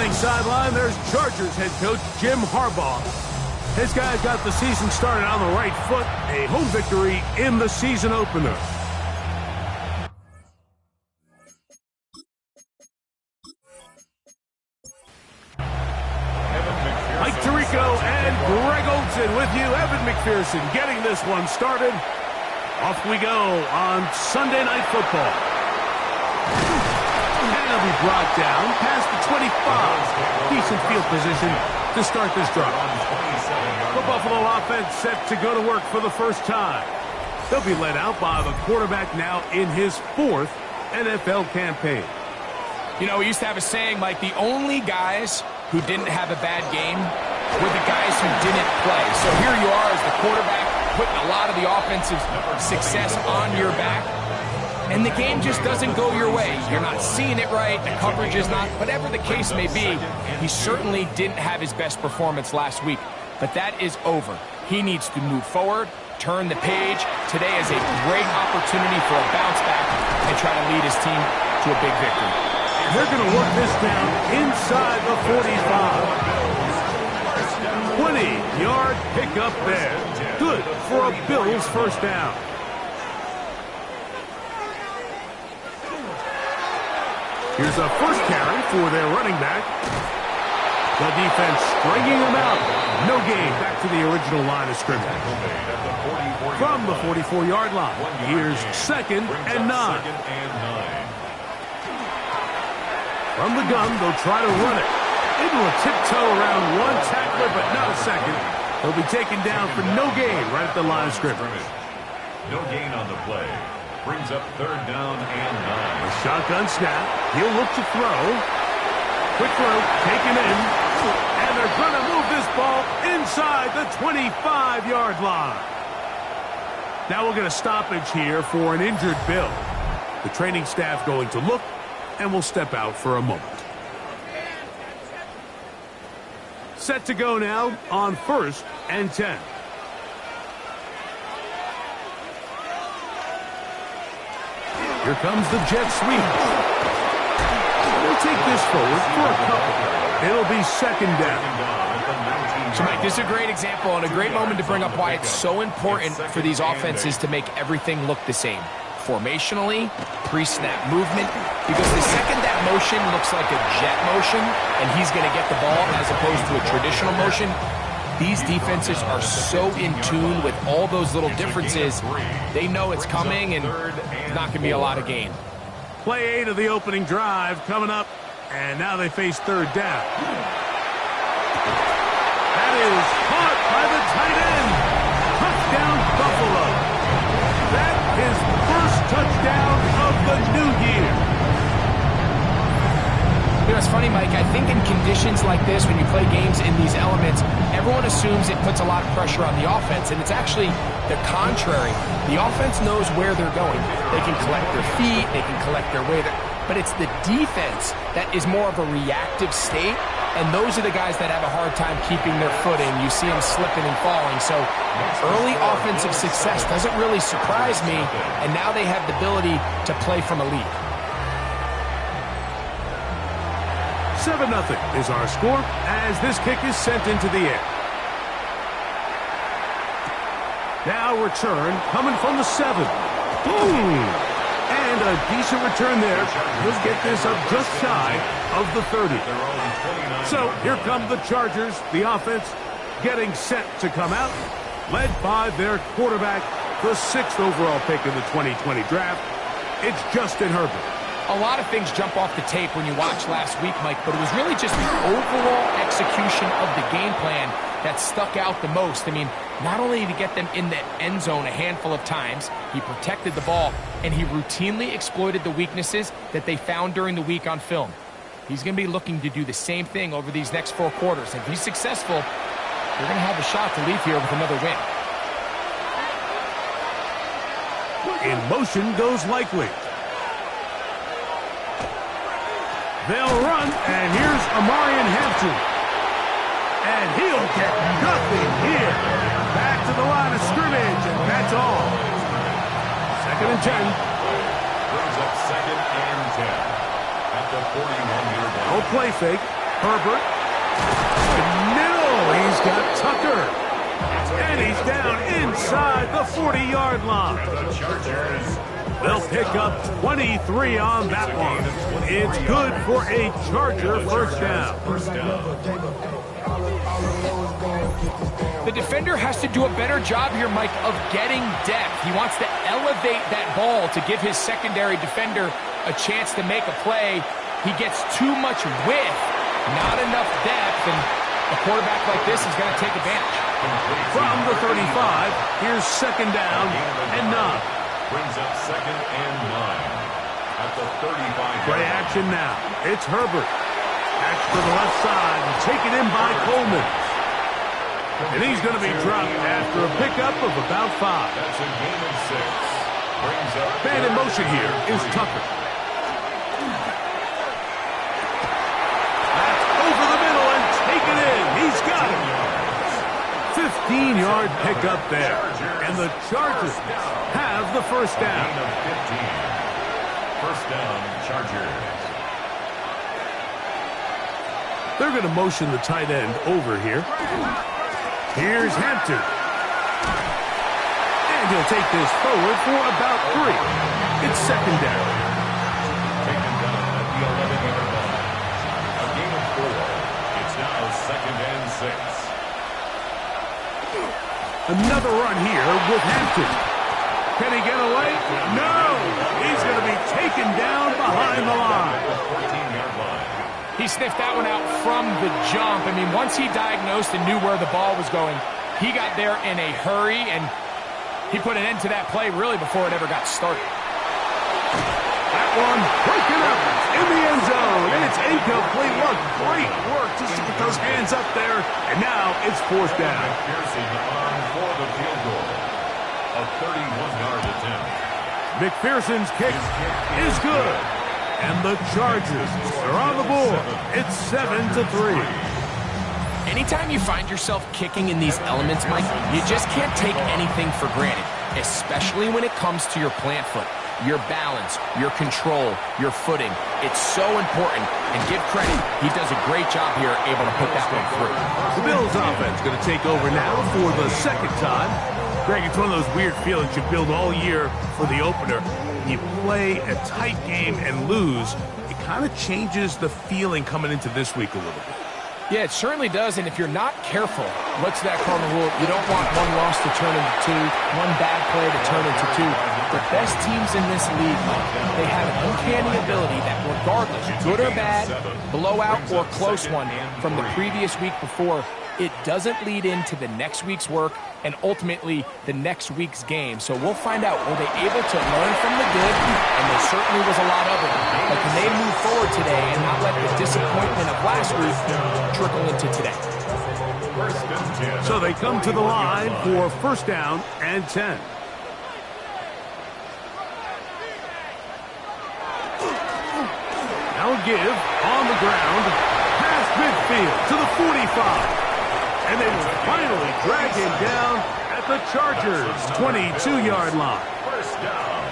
winning sideline, there's Chargers head coach Jim Harbaugh. His guys got the season started on the right foot. A home victory in the season opener. Mike Tirico and Greg Olsen with you. Evan McPherson getting this one started. Off we go on Sunday Night Football. And he'll be brought down past the 25. Decent field position to start this drive. The Buffalo offense set to go to work for the first time. They'll be led out by the quarterback now in his 4th NFL campaign. You know, we used to have a saying, Mike, the only guys who didn't have a bad game were the guys who didn't play. So here you are as the quarterback, putting a lot of the offensive success on your back, and the game just doesn't go your way. You're not seeing it right, the coverage is not, whatever the case may be, he certainly didn't have his best performance last week. But that is over. He needs to move forward, turn the page. Today is a great opportunity for a bounce back and try to lead his team to a big victory. They're going to work this down inside the 45. 20-yard pickup there. Good for a Bills first down. Here's a first carry for their running back. The defense stringing him out. No gain. Back to the original line of scrimmage. From the 44-yard line, here's 2nd and 9. From the gun, they'll try to run it. Able to tiptoe around one tackler, but not a second. He'll be taken down for no gain right at the line of scrimmage. No gain on the play. Brings up 3rd down and 9. A shotgun snap. He'll look to throw. Quick throw, taken in. And they're going to move this ball inside the 25-yard line. Now we'll get a stoppage here for an injured Bill. The training staff going to look and will step out for a moment. Set to go now on 1st and 10. Here comes the jet sweep. They'll take this forward for a couple. It'll be 2nd down. So, Mike, this is a great example and a great moment to bring up why it's so important for these offenses to make everything look the same. Formationally, pre-snap movement, because the second that motion looks like a jet motion and he's going to get the ball as opposed to a traditional motion, these defenses are so in tune with all those little differences. They know it's coming and it's not going to be a lot of gain. Play 8 of the opening drive coming up, and now they face 3rd down. That is caught by the tight end. Touchdown, Buffalo. That is the first touchdown of the new year. You know, it's funny, Mike, I think in conditions like this, when you play games in these elements, everyone assumes it puts a lot of pressure on the offense, and it's actually the contrary. The offense knows where they're going. They can collect their feet, they can collect their way, but it's the defense that is more of a reactive state, and those are the guys that have a hard time keeping their footing. You see them slipping and falling, so early offensive success doesn't really surprise me, and now they have the ability to play from a lead. 7-0 is our score as this kick is sent into the air. Now return coming from the 7. Boom! And a decent return there. He'll get this up just shy of the 30. So here come the Chargers, the offense getting set to come out, led by their quarterback, the 6th overall pick in the 2020 draft. It's Justin Herbert. A lot of things jump off the tape when you watch last week, Mike, but it was really just the overall execution of the game plan that stuck out the most. I mean, not only did he get them in the end zone a handful of times, he protected the ball, and he routinely exploited the weaknesses that they found during the week on film. He's going to be looking to do the same thing over these next 4 quarters. If he's successful, they're going to have a shot to leave here with another win. In motion goes Likely. They'll run, and here's Amarian Hampton. And he'll get nothing here. Back to the line of scrimmage, and that's all. 2nd and 10. Brings up 2nd and 10 at the 41-yard line. No play fake. Herbert. Middle, he's got Tucker. And he's down inside the 40-yard line. They'll pick up 23 on that one. It's good for a Charger first down. The defender has to do a better job here, Mike, of getting depth. He wants to elevate that ball to give his secondary defender a chance to make a play. He gets too much width, not enough depth, and a quarterback like this is going to take advantage. From the 35, here's second down and 9. Brings up second and 9 at the 35. Play action now. It's Herbert. Back to the left side and taken in by Coleman. And he's going to be dropped after a pickup of about 5. That's a gain of 6. Brings up Man in motion here is Tucker. That's over the middle and taken in. He's got it. 15-yard pickup there. And the Chargers have the first down. gain of 15. First down, Chargers. They're going to motion the tight end over here. Here's Hampton. And he'll take this forward for about 3. It's second down. Taken down at the 11-yard line. A gain of 4. It's now second and 6. Another run here with Hampton. Can he get away? No! He's going to be taken down behind the line. 14-yard line. He sniffed that one out from the jump. I mean, once he diagnosed and knew where the ball was going, he got there in a hurry, and he put an end to that play really before it ever got started. That one broken up in the end zone, and it's incomplete. What great work just to get those hands up there, and now it's fourth down. McPherson on for the field goal. A 31-yard attempt. McPherson's kick is good. And the Chargers are on the board. It's 7-3. Anytime you find yourself kicking in these elements, Mike, you just can't take anything for granted, especially when it comes to your plant foot, your balance, your control, your footing. It's so important, and give credit, he does a great job here able to put that one through. The Bills offense going to take over now for the second time. Greg, it's one of those weird feelings you build all year for the opener. You play a tight game and lose, it kind of changes the feeling coming into this week a little bit. Yeah, it certainly does, and if you're not careful, what's that cardinal rule? You don't want one loss to turn into 2, one bad play to turn into 2. The best teams in this league, Mike, they have an uncanny ability that regardless, good or bad, blowout or close one from the previous week before, it doesn't lead into the next week's work and ultimately the next week's game. So we'll find out, were they able to learn from the good? And there certainly was a lot of it. But can they move forward today and not let the disappointment of last week trickle into today? So they come to the line for first down and 10. Now give on the ground, past midfield to the 45. And they will finally drag him down at the Chargers' 22-yard line. First down.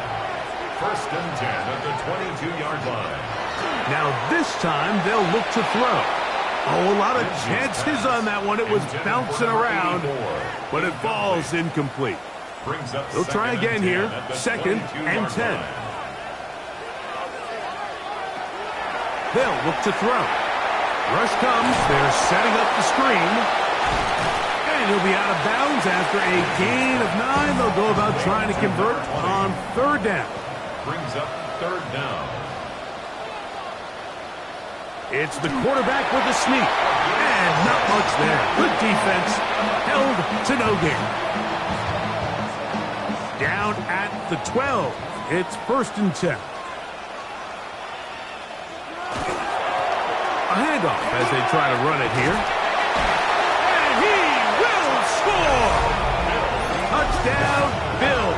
First and 10 at the 22-yard line. Now this time they'll look to throw. Oh, a lot of chances on that one. It was bouncing around, but it falls incomplete. They'll try again here, second and 10. They'll look to throw. Rush comes. They're setting up the screen. And he'll be out of bounds after a gain of 9. They'll go about trying to convert on third down. Brings up third down. It's the quarterback with a sneak. And not much there. Good defense. Held to no gain. Down at the 12. It's first and 10. A handoff as they try to run it here. And he will score! Touchdown, Bills.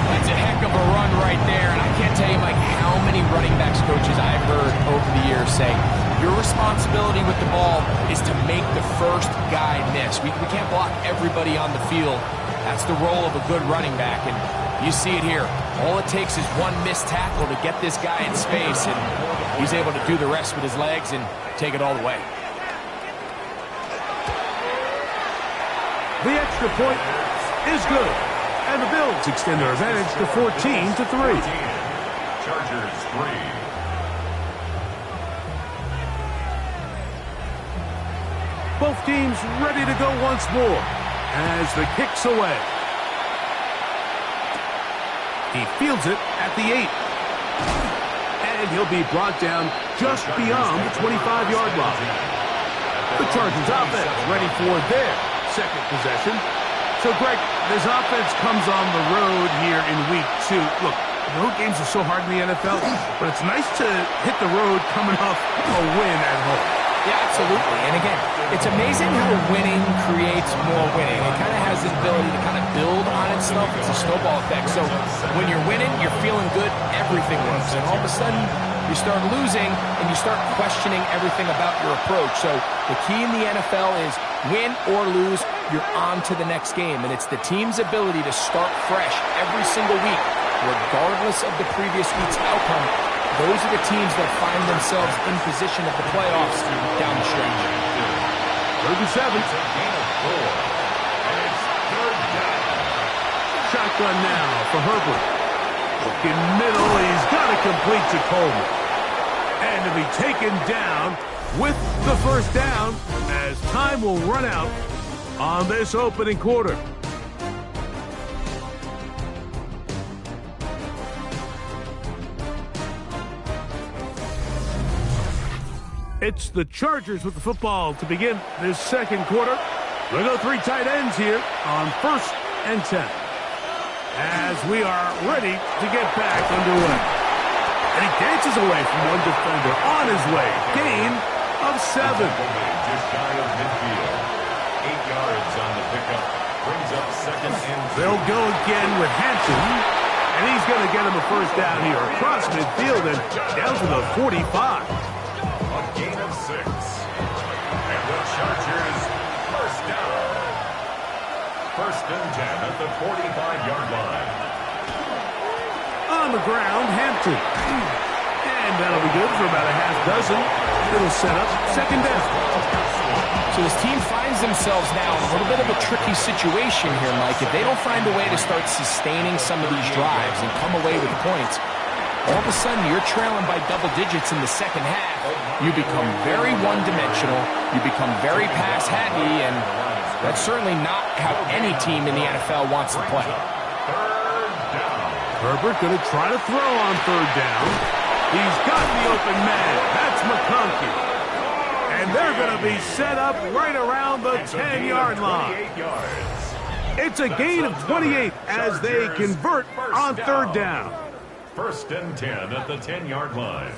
That's a heck of a run right there, and I can't tell you, Mike, how many running backs coaches I've heard over the years say, your responsibility with the ball is to make the first guy miss. We can't block everybody on the field That's the role of a good running back, and you see it here. All it takes is one missed tackle to get this guy in space, and he's able to do the rest with his legs and take it all the way. The extra point is good, and the Bills extend their advantage to 14-3. Chargers 3. Both teams ready to go once more as the kick's away. He fields it at the 8. And he'll be brought down just beyond the 25-yard line. The Chargers offense ready for their second possession. So, Greg, this offense comes on the road here in week 2. Look, road games are so hard in the NFL, but it's nice to hit the road coming off a win at home. Yeah, absolutely. And again, it's amazing how winning creates more winning. It kind of has the ability to kind of build on itself. It's a snowball effect. So when you're winning, you're feeling good, everything works. And all of a sudden, you start losing and you start questioning everything about your approach. So the key in the NFL is win or lose, you're on to the next game. And it's the team's ability to start fresh every single week, regardless of the previous week's outcome. Those are the teams that find themselves in position at the playoffs down the stretch. 37. Shotgun now for Herbert. Looking middle, he's got it complete to Coleman. And to be taken down with the first down as time will run out on this opening quarter. It's the Chargers with the football to begin this second quarter. We'll go 3 tight ends here on 1st and 10. As we are ready to get back underway. And he dances away from one defender on his way. Gain of 7. Just shy of midfield. 8 yards on the pickup. Brings up 2nd and 2. They'll go again with Hanson. And he's going to get him a first down here across midfield and down to the 45. Gain of 6. And the Chargers first down. 1st and 10 at the 45-yard line. On the ground, Hampton. And that'll be good for about a half dozen. It'll set up 2nd down. So this team finds themselves now in a little bit of a tricky situation here, Mike. If they don't find a way to start sustaining some of these drives and come away with points, all of a sudden you're trailing by double digits in the second half. You become very one-dimensional. You become very pass-happy, and that's certainly not how any team in the NFL wants to play. Herbert going to try to throw on 3rd down. He's got the open man. That's McConkey. And they're going to be set up right around the 10-yard line. It's a gain of 28 as they convert on 3rd down. 1st and 10 at the 10-yard line.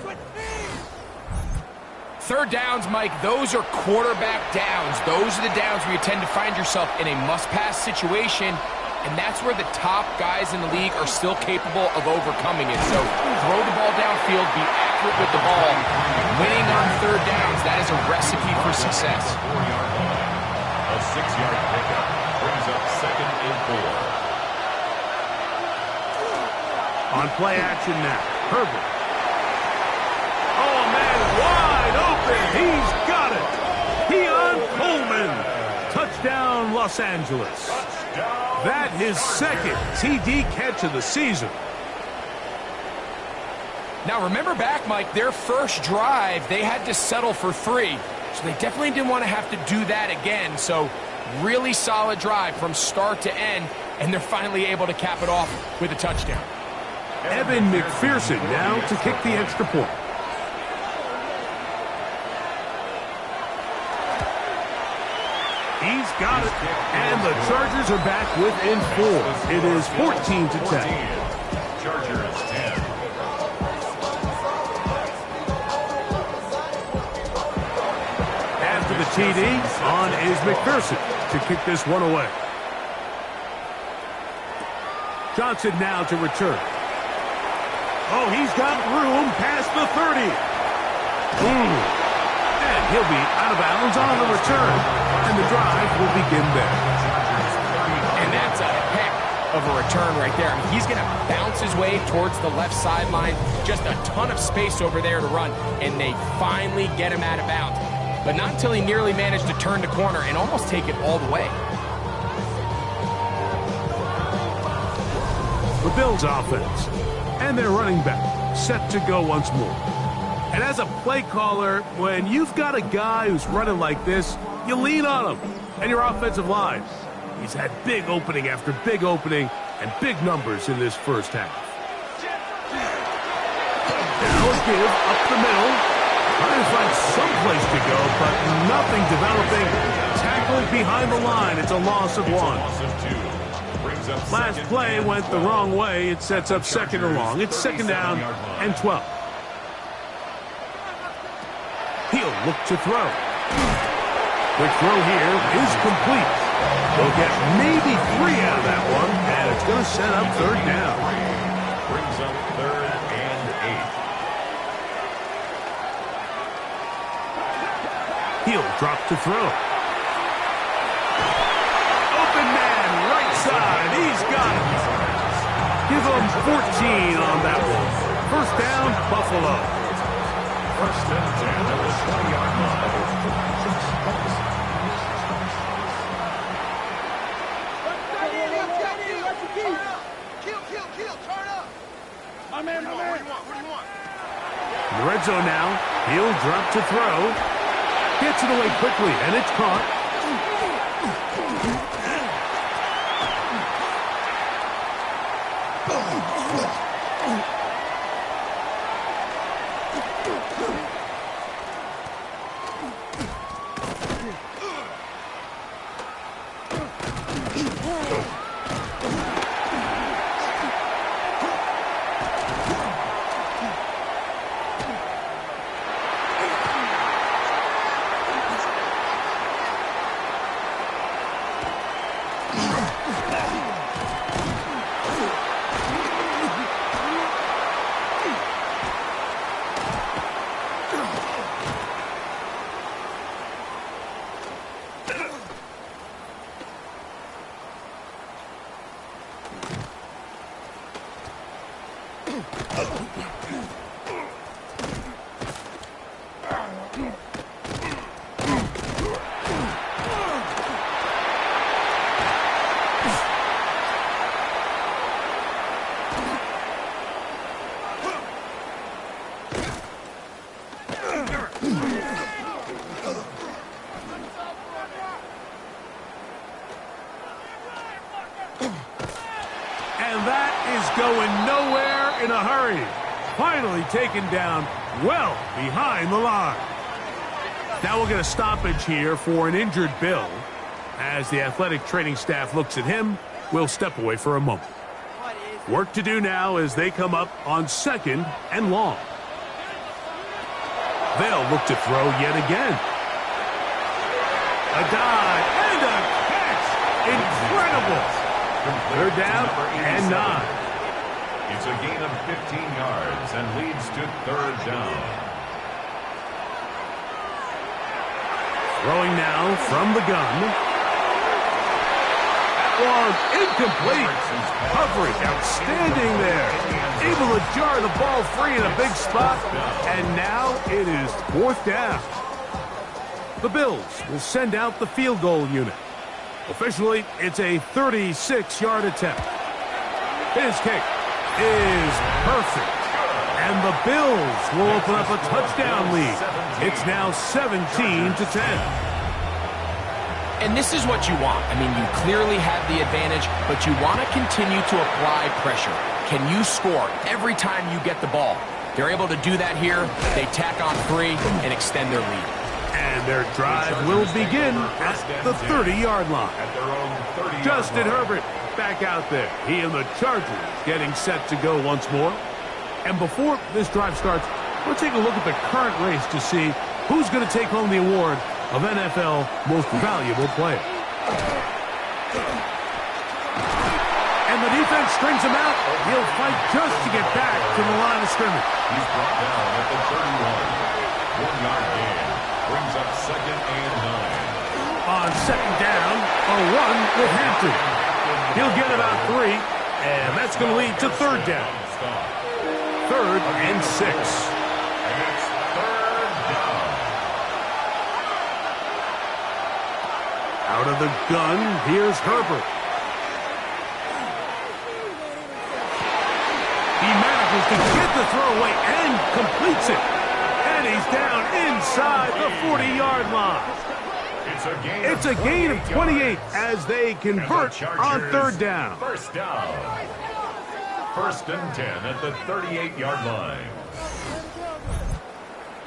3rd downs, Mike, those are quarterback downs. Those are the downs where you tend to find yourself in a must-pass situation, and that's where the top guys in the league are still capable of overcoming it. So throw the ball downfield, be accurate with the ball. Winning on 3rd downs, that is a recipe for success. 4-yard line. A 6-yard pickup brings up 2nd and 4. On play action now, Herbert. Oh, man, wide open. He's got it. Keon Coleman. Touchdown, Los Angeles. That his 2nd TD catch of the season. Now, remember back, Mike, their first drive, they had to settle for 3. So they definitely didn't want to have to do that again. So really solid drive from start to end, and they're finally able to cap it off with a touchdown. Evan McPherson now to kick the extra point. He's got it, and the Chargers are back within 4. It is 14-10. Chargers 10. After the TD, on is McPherson to kick this one away. Johnson now to return. Oh, he's got room past the 30. And he'll be out of bounds on the return. And the drive will begin there. And that's a of a return right there. I mean, he's going to bounce his way towards the left sideline. Just a ton of space over there to run, and they finally get him out of bounds. But not until he nearly managed to turn the corner and almost take it all the way. The Bills offense and their running back set to go once more. And as a play caller, when you've got a guy who's running like this, you lean on him and your offensive line. He's had big opening after big opening and big numbers in this first half. Now a give up the middle. Trying to find some place to go, but nothing developing. Tackled behind the line. It's a loss of 1. Last play went the wrong way. It sets up second and long. It's second down and 12. He'll look to throw. Quick throw here is complete. They'll get maybe 3 out of that one, and it's going to set up third down. Brings up third and 8. He'll drop to throw. Open man, right side. He's got it. Give him 14 on that one. First down, Buffalo. First and 10 at the 20-yard line. In the red zone now, he'll drop to throw. Gets it away quickly, and it's caught. And that is going nowhere in a hurry. Finally taken down well behind the line. Now we'll get a stoppage here for an injured Bill. As the athletic training staff looks at him, we'll step away for a moment. Work to do now as they come up on second and long. They'll look to throw yet again. A dive and a catch. Incredible. Third down and 9. It's a gain of 15 yards and leads to third down. Throwing now from the gun. That one incomplete. Coverage outstanding there. Able to jar the ball free in a big spot. And now it is fourth down. The Bills will send out the field goal unit. Officially, it's a 36-yard attempt. His kick is perfect. And the Bills will open up a touchdown lead. It's now 17-10. And this is what you want. I mean, you clearly have the advantage, but you want to continue to apply pressure. Can you score every time you get the ball? They're able to do that here. They tack on 3 and extend their lead. And their drive will begin at the 30-yard line. Justin Herbert back out there. He and the Chargers getting set to go once more. And before this drive starts, we'll take a look at the current race to see who's going to take home the award of NFL Most Valuable Player. And the defense strings him out. He'll fight just to get back to the line of scrimmage. He's brought down at the 31. 1-yard gain. Brings up second and 9. On second down, a run with Hampton. He'll get about 3, and that's going to lead to third down. 3rd and 6. And it's 3rd down. Out of the gun, here's Herbert. He manages to get the throw away and completes it. And he's down inside the 40-yard line. It's a gain of 28 as they convert on third down. First down. 1st and 10 at the 38-yard line.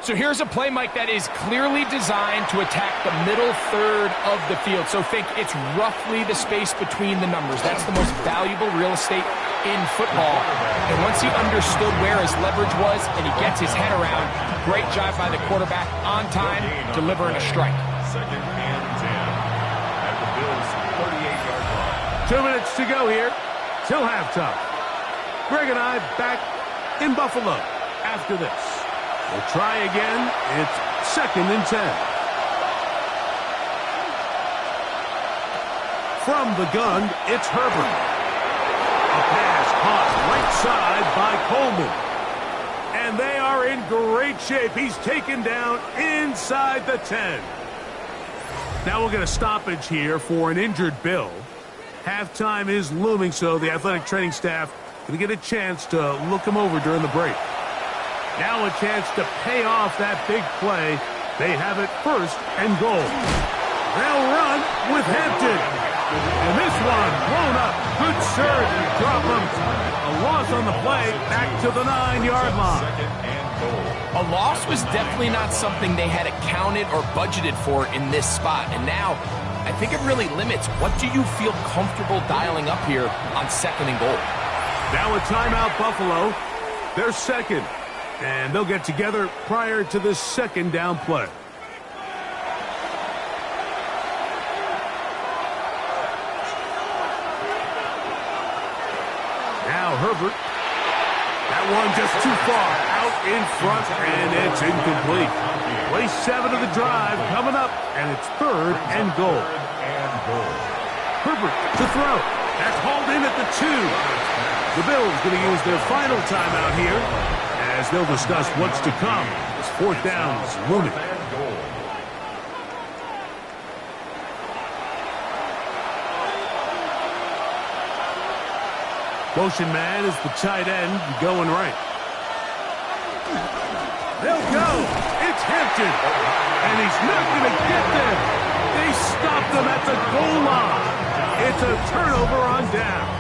So here's a play, Mike, that is clearly designed to attack the middle third of the field. So think it's roughly the space between the numbers. That's the most valuable real estate in football. And once he understood where his leverage was and he gets his head around, great job by the quarterback on time, delivering a strike. 2nd and 10 at the Bills' 38-yard line. 2 minutes to go here till halftime. Greg and I back in Buffalo after this. We'll try again. It's 2nd and 10. From the gun, it's Herbert. A pass caught right side by Coleman. And they are in great shape. He's taken down inside the 10. Now we'll get a stoppage here for an injured Bill. Halftime is looming, so the athletic training staff going to get a chance to look him over during the break. Now a chance to pay off that big play. They have it 1st and goal. They'll run with Hampton. And this one blown up. Good surge. Drop him. A loss on the play. Back to the 9-yard line. 2nd and goal. A loss was definitely not something they had accounted or budgeted for in this spot. And now, I think it really limits what do you feel comfortable dialing up here on 2nd and goal. Now a timeout, Buffalo. They're 2nd. And they'll get together prior to this 2nd down play. Now Herbert. That one just too far. Out in front, and it's incomplete. Play 7 of the drive coming up, and it's 3rd and goal. Herbert to throw. That's hauled in at the 2. The Bills going to use their final timeout here as they'll discuss what's to come as 4th down is looming. Motion man is the tight end going right. They'll go. It's Hampton. And he's not going to get there. They stopped him at the goal line. It's a turnover on downs.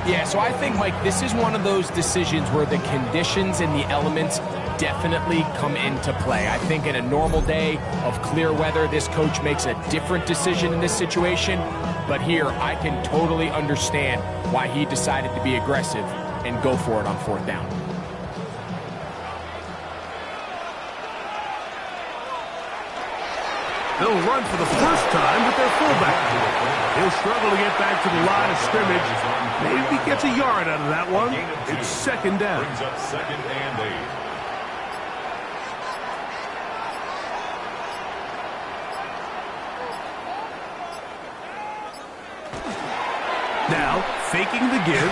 Yeah, so I think, Mike, this is one of those decisions where the conditions and the elements definitely come into play. I think in a normal day of clear weather, this coach makes a different decision in this situation. But here, I can totally understand why he decided to be aggressive and go for it on 4th down. They'll run for the first time with their fullback. He'll struggle to get back to the line of scrimmage. Maybe gets a yard out of that one. It's 2nd down. Brings up 2nd and 8. Now, faking the give.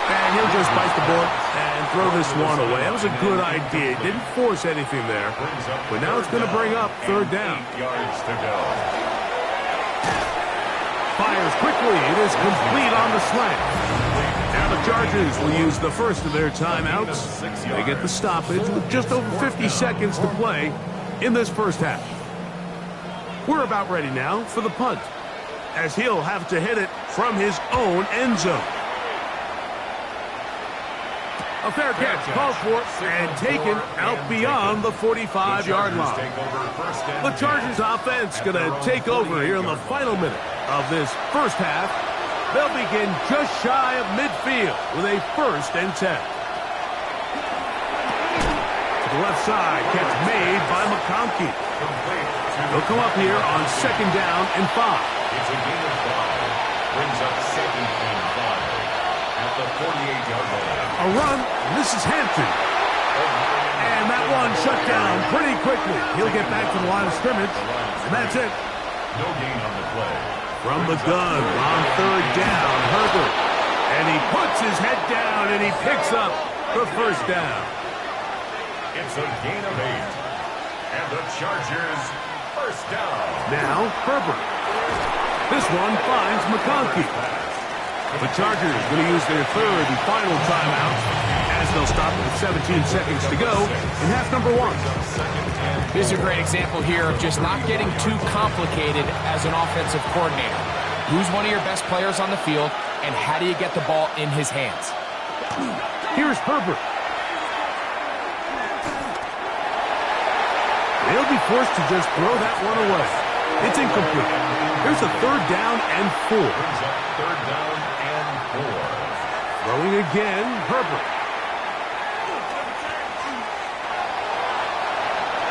And he'll just bite the bullet and throw this one away. That was a good idea. Didn't force anything there. But now it's going to bring up 3rd down. 8 yards to go. Fires quickly. It is complete on the slant. Now the Chargers will use the first of their timeouts. They get the stoppage with just over 50 seconds to play in this first half. We're about ready now for the punt, as he'll have to hit it from his own end zone. A fair catch called for and taken out beyond the 45-yard line. The Chargers offense going to take over here in the final minute of this first half. They'll begin just shy of midfield with a 1st and 10. To the left side, catch made by McConkey. They'll come up here on 2nd down and 5. It's a gain of 5. Brings up 2nd and 5 at the 48-yard line. A run. This is Hampton. And that one shut down pretty quickly. He'll get back to the line of scrimmage. And that's it. No gain on the play. From the gun on third down, Herbert. And he puts his head down and he picks up the first down. It's a gain of 8. And the Chargers first down. Now Herbert. This one finds McConkey. The Chargers going to use their third and final timeout as they'll stop with 17 seconds to go in half number 1. This is a great example here of just not getting too complicated as an offensive coordinator. Who's one of your best players on the field, and how do you get the ball in his hands? Here's Herbert. They'll be forced to just throw that one away. It's incomplete. Here's a third down and 4. Third down and 4. Throwing again, Herbert.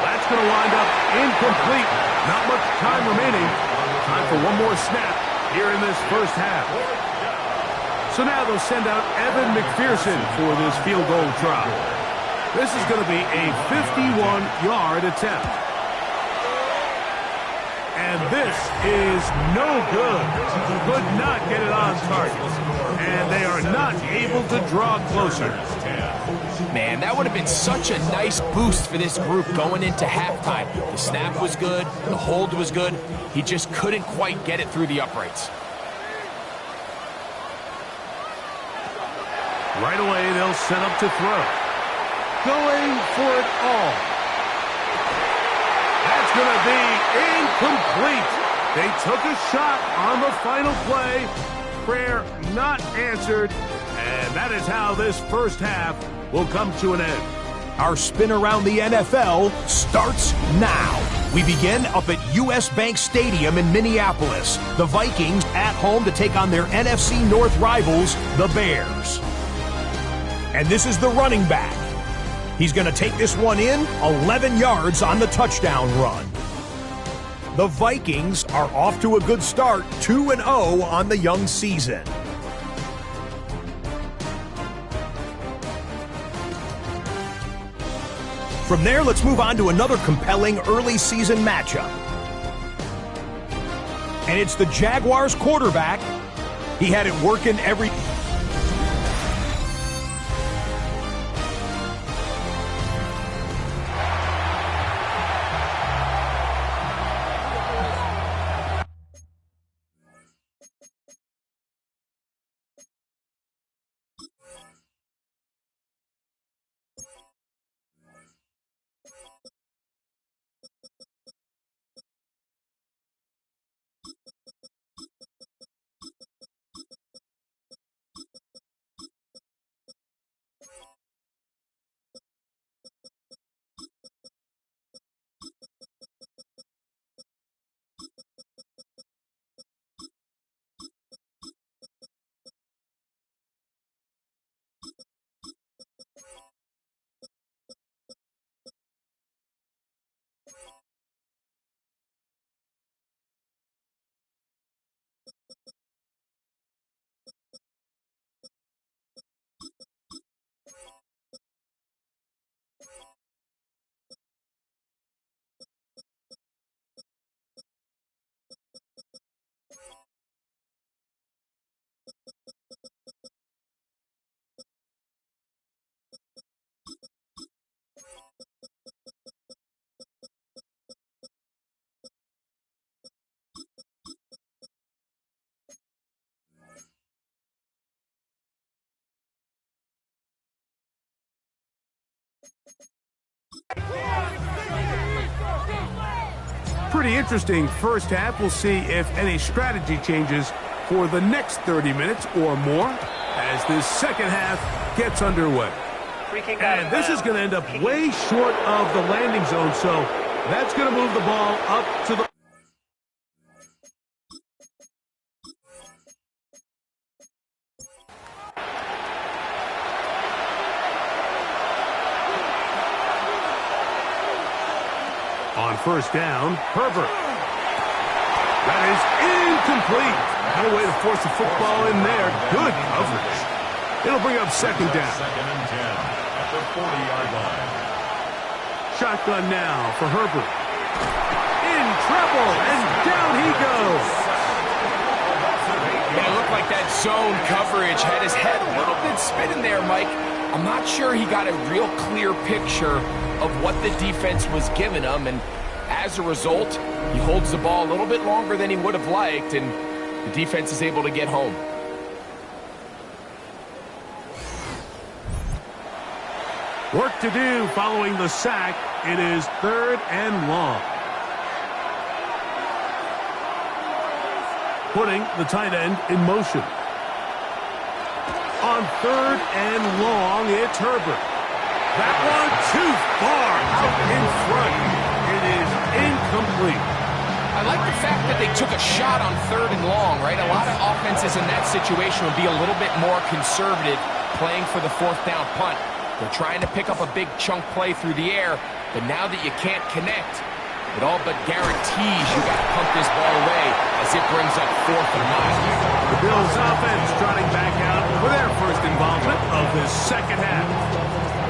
That's going to wind up incomplete. Not much time remaining. Time for one more snap here in this first half. So now they'll send out Evan McPherson for this field goal try. This is going to be a 51-yard attempt. And this is no good. Could not get it on target. And they are not able to draw closer. Man, that would have been such a nice boost for this group going into halftime. The snap was good. The hold was good. He just couldn't quite get it through the uprights. Right away, they'll set up to throw. Going for it all. That's going to be incomplete. They took a shot on the final play. Prayer not answered. And that is how this first half will come to an end. Our spin around the NFL starts now. We begin up at US Bank Stadium in Minneapolis. The Vikings at home to take on their NFC North rivals, the Bears. And this is the running back. He's going to take this one in 11 yards on the touchdown run. The Vikings are off to a good start, 2-0 on the young season. From there, let's move on to another compelling early season matchup. And it's the Jaguars quarterback. He had it working every... Pretty interesting first half. We'll see if any strategy changes for the next 30 minutes or more as this second half gets underway. And this is going to end up way short of the landing zone, so that's going to move the ball up to the... On first down, Herbert. That is incomplete. No way to force the football in there. Good coverage. It'll bring up second down. Second and 10 at the 40-yard line. Shotgun now for Herbert. In treble, and down he goes. It looked like that zone coverage had his head a little bit spinning there, Mike. I'm not sure he got a real clear picture of what the defense was giving him, and as a result, he holds the ball a little bit longer than he would have liked, and the defense is able to get home. Work to do following the sack. It is 3rd and long. Putting the tight end in motion. On 3rd and long, it's Herbert. That one too far out in front. It is incomplete. I like the fact that they took a shot on 3rd and long, right? A lot of offenses in that situation would be a little bit more conservative playing for the 4th down punt. They're trying to pick up a big chunk play through the air, but now that you can't connect, it all but guarantees you got to pump this ball away as it brings up 4th and 9. The Bills offense trotting back out for their first involvement of this second half.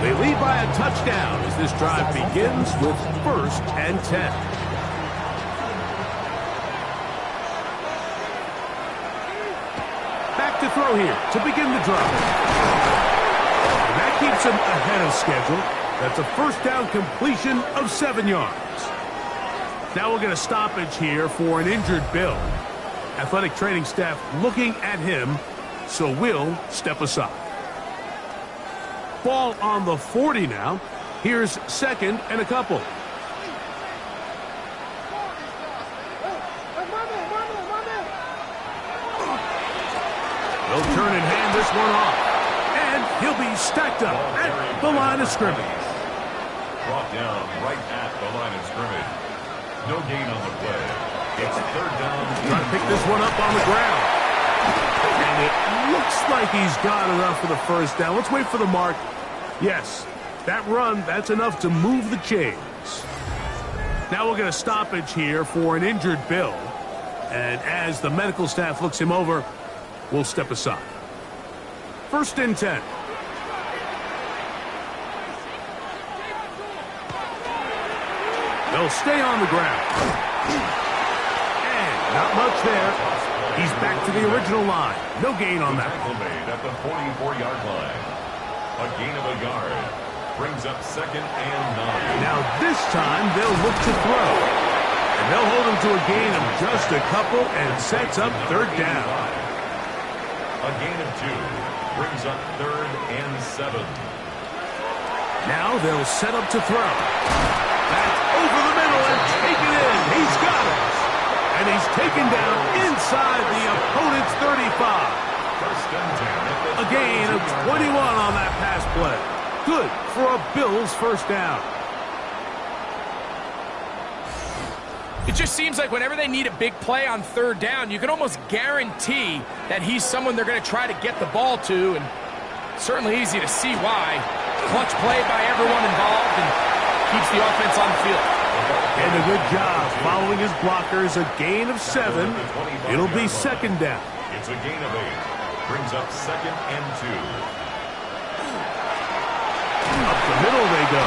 They lead by a touchdown as this drive begins with 1st and 10. Back to throw here to begin the drive. And that keeps him ahead of schedule. That's a 1st down completion of 7 yards. Now we'll get a stoppage here for an injured Bill. Athletic training staff looking at him, so we'll step aside. Ball on the 40 now. Here's 2nd and a couple. They'll turn and hand this one off. And he'll be stacked up at the line of scrimmage. Brought down right at the line of scrimmage. No gain on the play. It's 3rd down. Trying to pick this one up on the ground. And it looks like he's got enough for the 1st down. Let's wait for the mark. Yes, that run, that's enough to move the chains. Now we'll get a stoppage here for an injured Bill. And as the medical staff looks him over, we'll step aside. 1st and 10. They'll stay on the ground. And not much there. He's back to the original line. No gain on that. Tackle made at the 44-yard line. A gain of a yard. Brings up 2nd and 9. Now this time they'll look to throw. And they'll hold him to a gain of just a couple and sets up 3rd down. A gain of 2. Brings up 3rd and 7. Now they'll set up to throw. That's over the middle and taken in. He's got it. And he's taken down inside the opponent's 35. 1st and 10. A gain of 21 on that pass play. Good for a Bills 1st down. It just seems like whenever they need a big play on 3rd down, you can almost guarantee that he's someone they're going to try to get the ball to, and certainly easy to see why. Clutch play by everyone involved and keeps the offense on the field. And a good job following his blockers. A gain of 7. It'll be 2nd down. It's a gain of 8. Brings up 2nd and 2. Up the middle they go.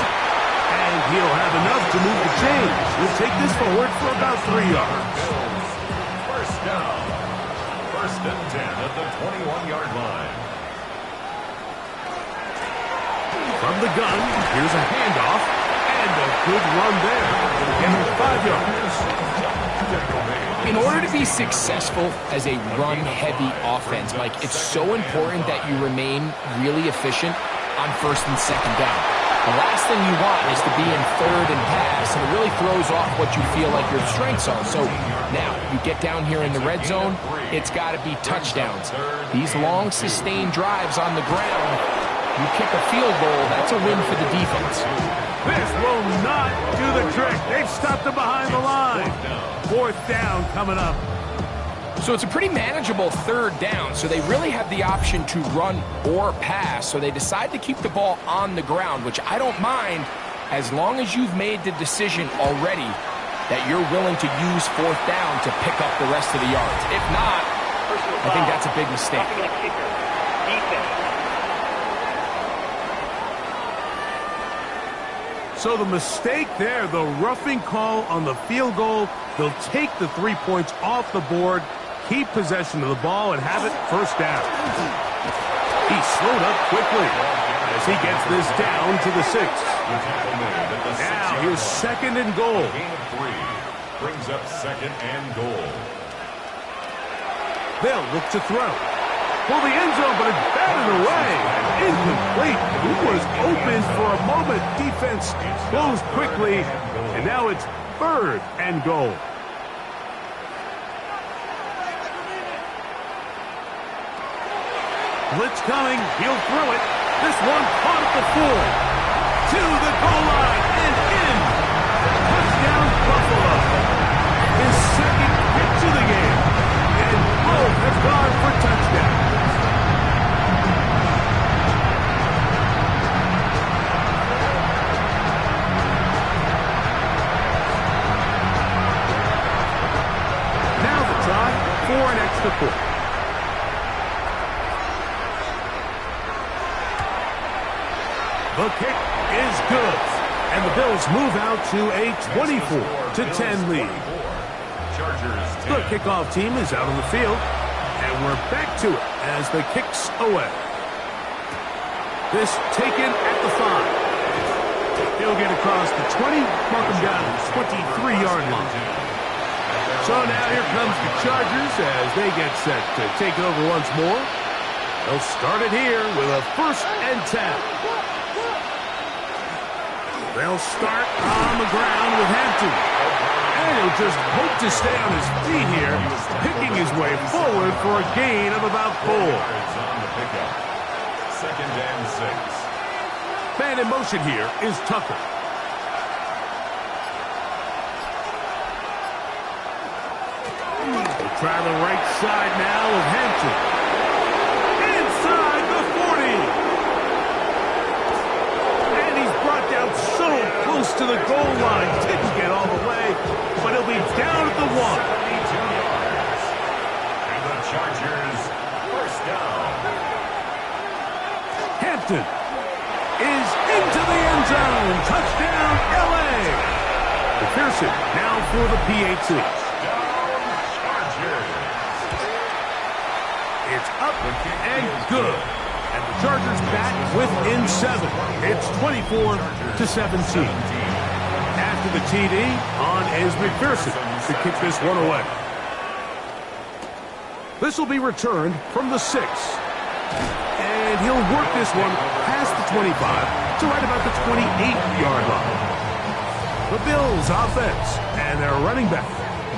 And he'll have enough to move the chains. He'll take this forward for about 3 yards. 1st down. 1st and 10 at the 21-yard line. From the gun, here's a handoff. And a good run there. And 5 yards. In order to be successful as a run-heavy offense, Mike, it's so important that you remain really efficient on 1st and 2nd down. The last thing you want is to be in 3rd and pass, and it really throws off what you feel like your strengths are. So now you get down here in the red zone, it's got to be touchdowns. These long, sustained drives on the ground, you kick a field goal, that's a win for the defense. This will not do the trick. They've stopped him behind the line. 4th down coming up. So it's a pretty manageable 3rd down, so they really have the option to run or pass, so they decide to keep the ball on the ground, which I don't mind as long as you've made the decision already that you're willing to use 4th down to pick up the rest of the yards. If not, I think that's a big mistake. So the mistake there, the roughing call on the field goal, they'll take the 3 points off the board, keep possession of the ball, and have it first down. He slowed up quickly as he gets this down to the 6. Now here's second and goal. Gain of 3 brings up second and goal. They'll look to throw. For the end zone, but it's batted away. Incomplete. He was open for a moment. Defense closed quickly, and now it's third and goal. Blitz coming. He'll throw it. This one caught at the 4. To the goal line and in. Touchdown, Buffalo. His second hit to the game. And both have gone for touchdowns. Now the try for an extra point. The kick is good, and the Bills move out to a 24-10 lead. The kickoff team is out on the field, and we're back to it as the kick's away. This taken at the 5. He'll get across the 20, mark him down at the 23-yard line. So now here comes the Chargers as they get set to take it over once more. They'll start it here with a 1st and 10. They'll start on the ground with Hampton. And he'll just hope to stay on his feet here, picking his way forward for a gain of about 4. Second and 6. Man in motion here is Tucker. We'll try the right side now with Hampton. Inside the 40. So close to the goal line. Didn't get all the way, but he'll be down at the 1. 72 yards. And the Chargers first down. Hampton is into the end zone. Touchdown, L.A. McPherson now for the PAT. Chargers. It's up and good. And the Chargers back within 7. It's 24-17. After the TD, on is McPherson to kick this one away. This will be returned from the 6. And he'll work this one past the 25 to right about the 28-yard line. The Bills offense and their running back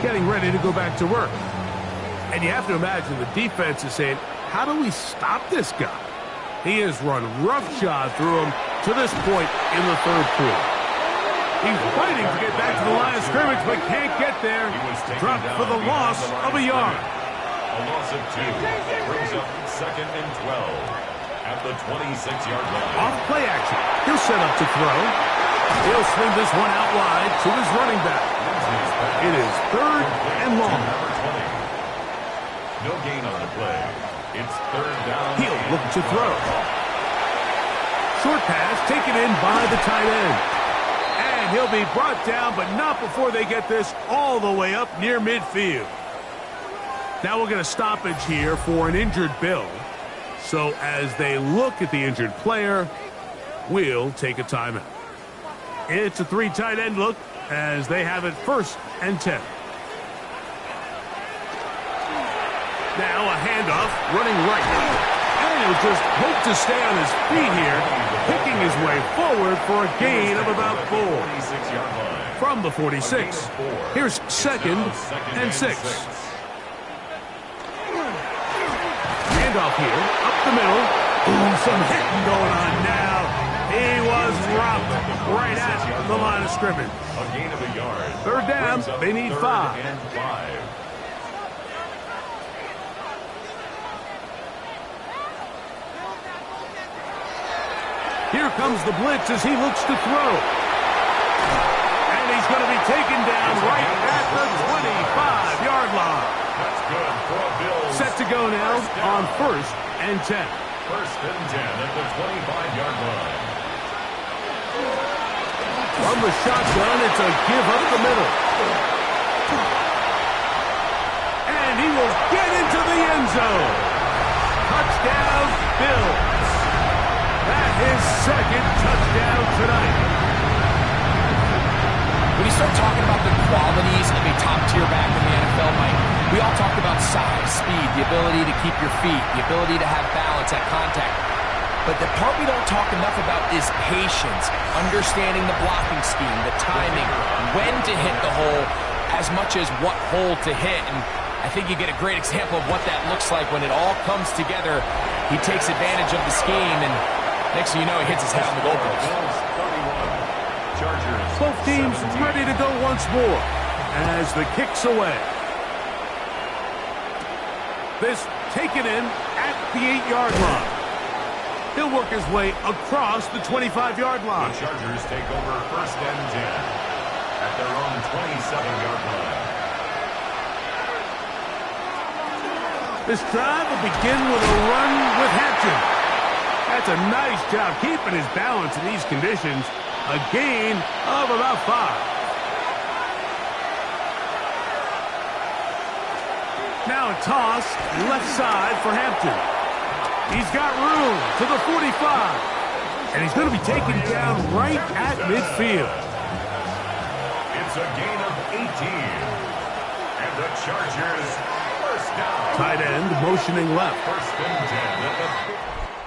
getting ready to go back to work. And you have to imagine the defense is saying, how do we stop this guy? He has run roughshod through him to this point in the 3rd quarter. He's fighting to get back to the line of scrimmage, but can't get there. Dropped for the loss of a yard. A loss of 2 brings up second and 12 at the 26-yard line. Off play action. He'll set up to throw. He'll swing this one out wide to his running back. It is 3rd and long. No gain on the play. It's 3rd down. He'll look to throw. Short pass taken in by the tight end. And he'll be brought down, but not before they get this all the way up near midfield. Now we'll get a stoppage here for an injured Bill. So as they look at the injured player, we'll take a timeout. It's a 3 tight end look as they have it 1st and 10. Now a handoff, running right. And he'll just hope to stay on his feet here, picking his way forward for a gain of about 4. From the 46. Here's 2nd and 6. Handoff here, up the middle. Ooh, some hitting going on now. He was dropped right at the line of scrimmage. A gain of a yard. 3rd down, they need 5. Here comes the blitz as he looks to throw. And he's going to be taken down right at the 25-yard line. That's good for Bills. Set to go now on 1st and 10. 1st and 10 at the 25-yard line. From the shotgun, it's a give up the middle. And he will get into the end zone. Touchdown, Bills. That's his second touchdown tonight. When you start talking about the qualities of a top-tier back in the NFL, Mike, we all talk about size, speed, the ability to keep your feet, the ability to have balance at contact. But the part we don't talk enough about is patience, understanding the blocking scheme, the timing, when to hit the hole, as much as what hole to hit. And I think you get a great example of what that looks like when it all comes together. He takes advantage of the scheme, and next thing you know, he hits his head on the goalpost. Both teams ready to go once more as the kick's away. This taken in at the 8-yard line. He'll work his way across the 25-yard line. The Chargers take over 1st and 10 at their own 27-yard line. This drive will begin with a run with Hampton. That's a nice job keeping his balance in these conditions. A gain of about 5. Now a toss left side for Hampton. He's got room to the 45. And he's going to be taken down right at midfield. It's a gain of 18. And the Chargers first down. Tight end motioning left. 1st and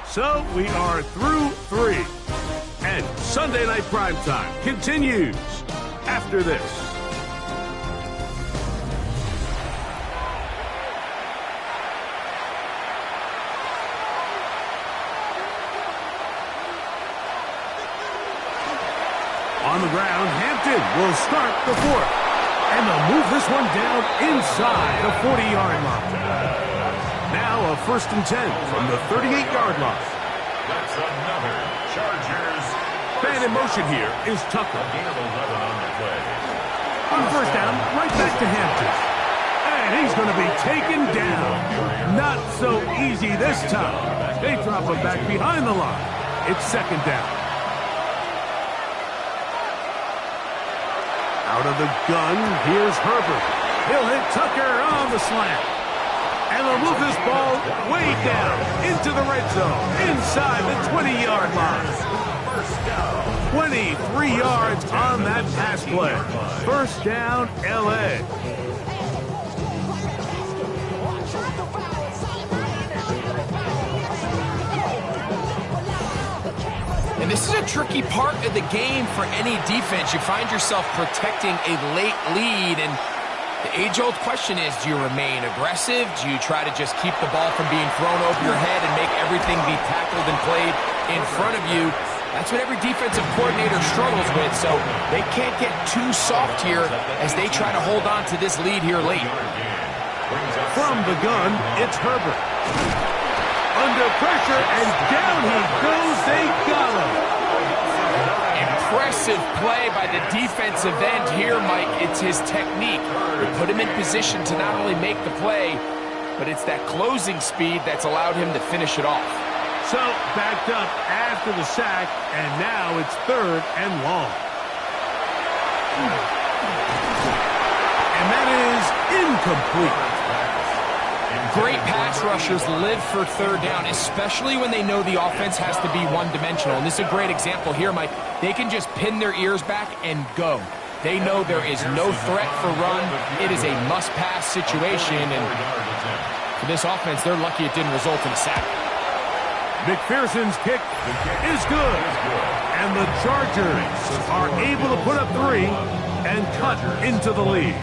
10. So we are through 3. And Sunday Night Primetime continues after this. On the ground, Hampton will start the 4th. And they'll move this one down inside the 40-yard line. Now a 1st and 10 from the 38-yard line. That's another Chargers. Man in motion here is Tucker. A gain of 11 on the play. On 1st down, right back to Hampton. And he's going to be taken down. Not so easy this time. They drop him back behind the line. It's 2nd down. Out of the gun, here's Herbert. He'll hit Tucker on the slant. And they'll move this ball way down into the red zone, inside the 20-yard line. 23 yards on that pass play. 1st down, L.A. And this is a tricky part of the game for any defense. You find yourself protecting a late lead, and the age-old question is, do you remain aggressive? Do you try to just keep the ball from being thrown over your head and make everything be tackled and played in front of you? That's what every defensive coordinator struggles with, so they can't get too soft here as they try to hold on to this lead here late. From the gun, it's Herbert. Under pressure, and down he goes. They got him. Impressive play by the defensive end here, Mike. It's his technique. It put him in position to not only make the play, but it's that closing speed that's allowed him to finish it off. So, backed up after the sack, and now it's 3rd and long. And that is incomplete. Great pass rushers live for 3rd down, especially when they know the offense has to be one-dimensional. And this is a great example here, Mike. They can just pin their ears back and go. They know there is no threat for run. It is a must-pass situation, and for this offense, they're lucky it didn't result in a sack. McPherson's kick is good. And the Chargers are able to put up 3 and cut into the lead.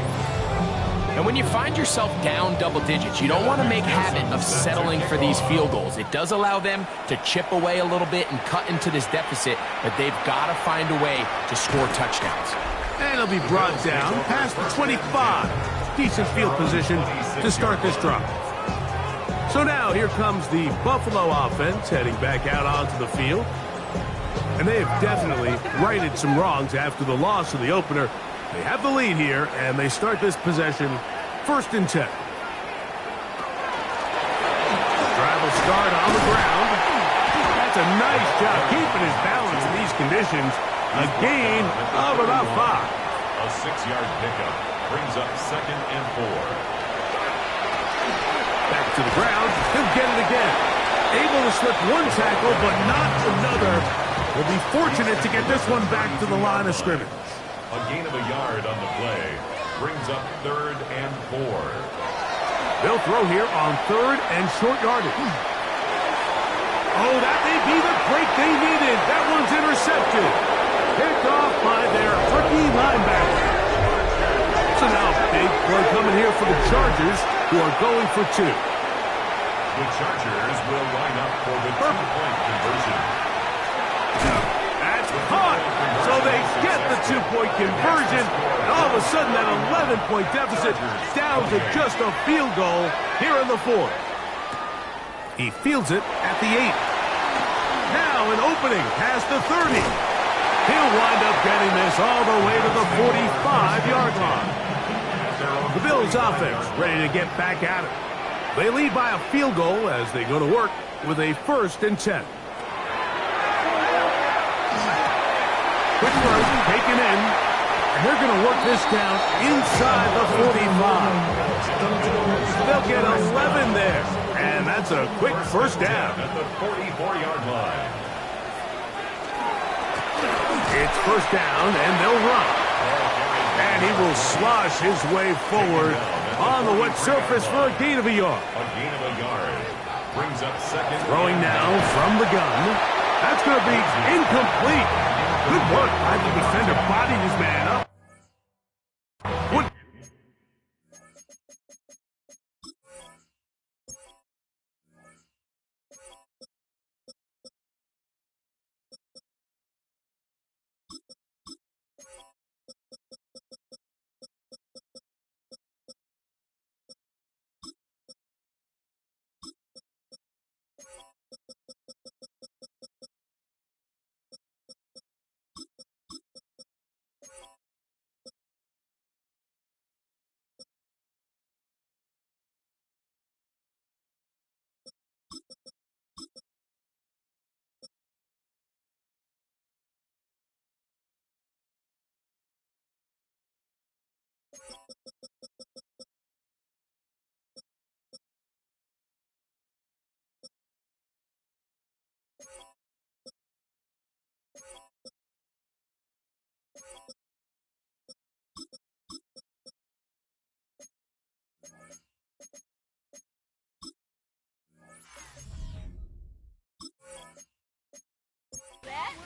And when you find yourself down double digits, you don't want to make habit of settling for these field goals. It does allow them to chip away a little bit and cut into this deficit, but they've got to find a way to score touchdowns. And it'll be brought down past the 25. Decent field position to start this drive. So now here comes the Buffalo offense heading back out onto the field. And they have definitely righted some wrongs after the loss of the opener. They have the lead here, and they start this possession 1st and 10. Drive will start on the ground. That's a nice job keeping his balance in these conditions. A gain of about 5. A 6-yard pickup brings up 2nd and 4. Back to the ground. He'll get it again. Able to slip one tackle, but not another. Will be fortunate to get this one back to the line of scrimmage. A gain of a yard on the play brings up 3rd and 4. They'll throw here on 3rd and short yardage. Oh, that may be the break they needed. That one's intercepted. Picked off by their rookie linebacker. So now big play coming here for the Chargers, who are going for 2. The Chargers will line up for the 2-point conversion. That's caught. So they get the 2-point conversion. And all of a sudden, that 11-point deficit down to just a field goal here in the 4th. He fields it at the 8. Now an opening past the 30. He'll wind up getting this all the way to the 45-yard line. The Bills offense ready to get back at it. They lead by a field goal as they go to work with a 1st and 10. Quick throw taken in, and they're going to work this down inside the 45. They'll get 11 there, and that's a quick 1st down. At the 44-yard line. It's 1st down, and they'll run. And he will slosh his way forward on the wet surface for a gain of a yard. A gain of a yard brings up 2nd. Throwing now from the gun. That's going to be incomplete. Good work by the defender bodying his man up.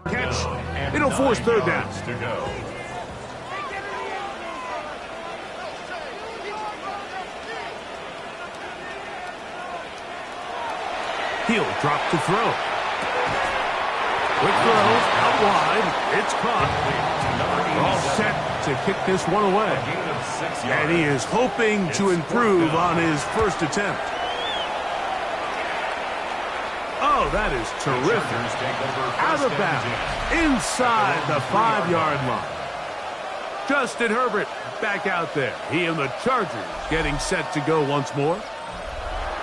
Catch. It'll force 3rd down. To go. He'll drop to throw. Quick throw out wide. It's caught. They're all set to kick this one away. And he is hoping to improve on his 1st attempt. Oh, that is terrific. Out of bounds. Inside the 5-yard line. Justin Herbert back out there. He and the Chargers getting set to go once more.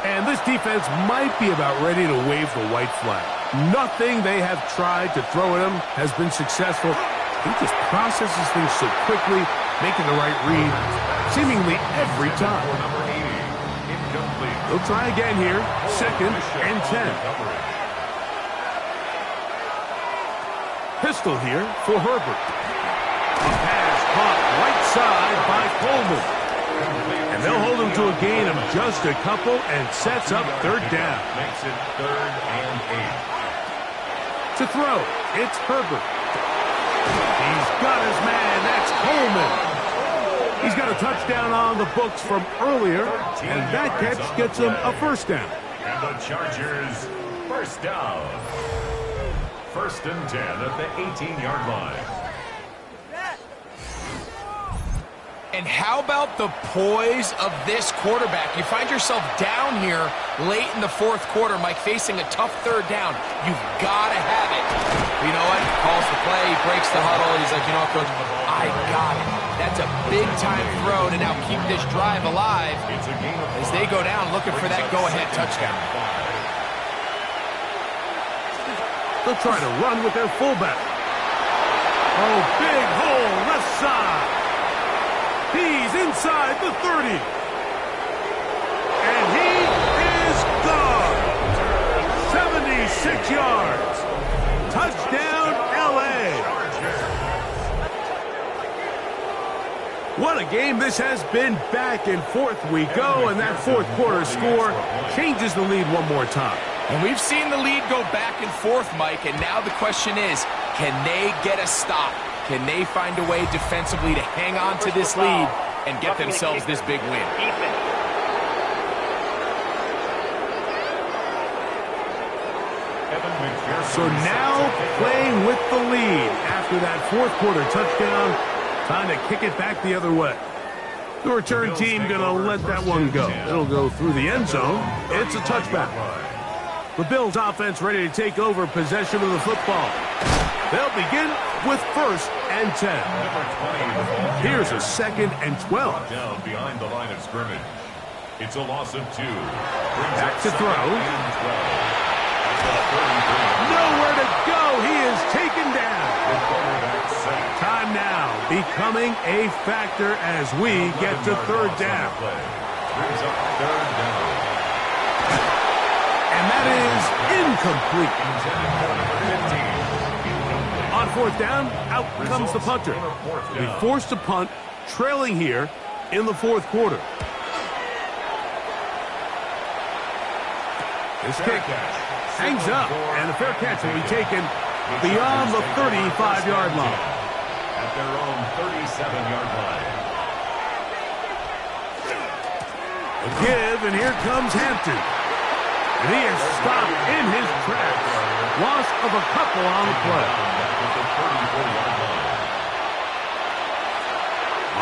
And this defense might be about ready to wave the white flag. Nothing they have tried to throw at him has been successful. He just processes things so quickly, making the right read seemingly every time. They'll try again here. 2nd and 10. Pistol here for Herbert. A pass caught right side by Coleman. And they'll hold him to a gain of just a couple and sets up 3rd down. Makes it 3rd and 8. To throw, it's Herbert. He's got his man. That's Coleman. He's got a touchdown on the books from earlier, and that catch gets him a 1st down. And the Chargers, 1st down. 1st and 10 at the 18-yard line. And how about the poise of this quarterback? You find yourself down here late in the 4th quarter, Mike, facing a tough 3rd down. You've got to have it. You know what? He calls the play, he breaks the huddle, he's like, you know what, Coach, I got it. That's a big-time throw to now keep this drive alive as they go down looking for that go-ahead touchdown. They'll try to run with their fullback. Oh, big hole, left side. He's inside the 30. And he is gone. 76 yards. Touchdown, L.A. What a game this has been. Back and forth we go, and that fourth quarter score changes the lead one more time. And we've seen the lead go back and forth, Mike, and now the question is, can they get a stop? Can they find a way defensively to hang on to this lead and get themselves this big win? So now playing with the lead after that fourth quarter touchdown, time to kick it back the other way. The return team going to let that one go. It'll go through the end zone. It's a touchback. The Bills offense ready to take over possession of the football. They'll begin with 1st and 10. Here's a 2nd and 12. Down behind the line of scrimmage. It's a loss of 2. Back to throw. Nowhere to go. He is taken down. Time now becoming a factor as we get to 3rd down. Brings up 3rd down. And that is incomplete. On 4th down, out comes the punter. He'll be forced to punt, trailing here in the 4th quarter. This kick hangs up, and a fair catch will be taken beyond the 35-yard line. At their own 37-yard line. A give, and here comes Hampton. And he is stopped in his tracks. Loss of a couple on the play.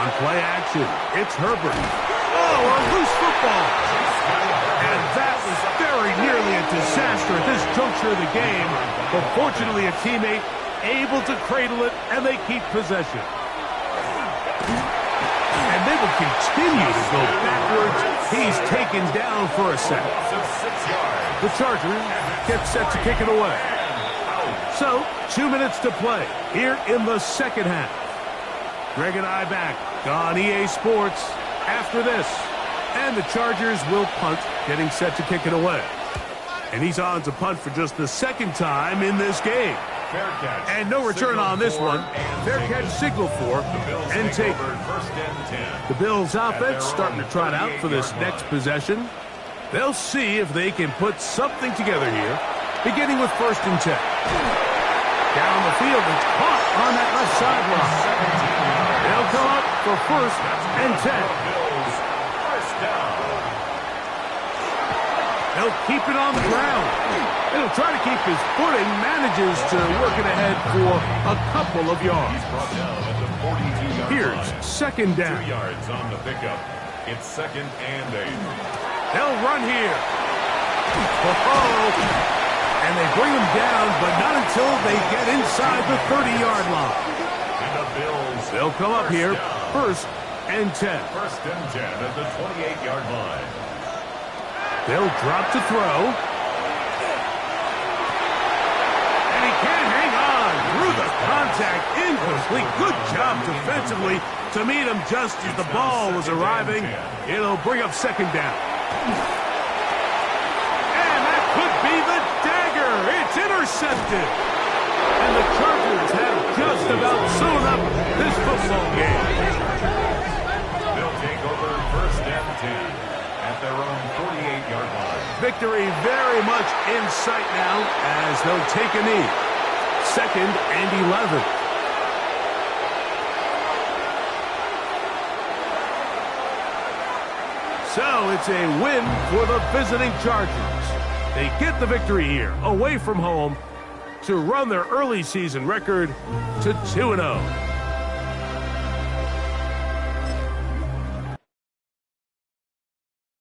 On play action, it's Herbert. Oh, a loose football. And that was very nearly a disaster at this juncture of the game. But fortunately, a teammate able to cradle it, and they keep possession. And they will continue to go backwards. He's taken down for a sack. The Chargers get set to kick it away. So, 2 minutes to play here in the 2nd half. Greg and I back on EA Sports after this. And the Chargers will punt, getting set to kick it away. And he's on to punt for just the 2nd time in this game. And no return on this one. Fair catch signal for and take. The Bills offense starting to trot out for this next possession. They'll see if they can put something together here, beginning with 1st and 10. Down the field, it's caught on that left sideline. They'll come up for 1st and 10. He'll keep it on the ground. He'll try to keep his footing, manages to work it ahead for a couple of yards. Here's 2nd down. 2 yards on the pickup. It's 2nd and 8. They'll run here. And they bring him down, but not until they get inside the 30-yard line. And the Bills. They'll come up here, 1st and 10. 1st and 10 at the 28-yard line. They'll drop to throw. And he can't hang on through the contact. Incomplete. Good job defensively to meet him just as the ball was arriving. It'll bring up 2nd down. And that could be the dagger. It's intercepted. And the Chargers have just about sewn up this football game. They'll take over 1st and 10 at their own 48-yard line. Victory very much in sight now as they'll take a knee. 2nd and 11. So it's a win for the visiting Chargers. They get the victory here, away from home, to run their early season record to 2-0.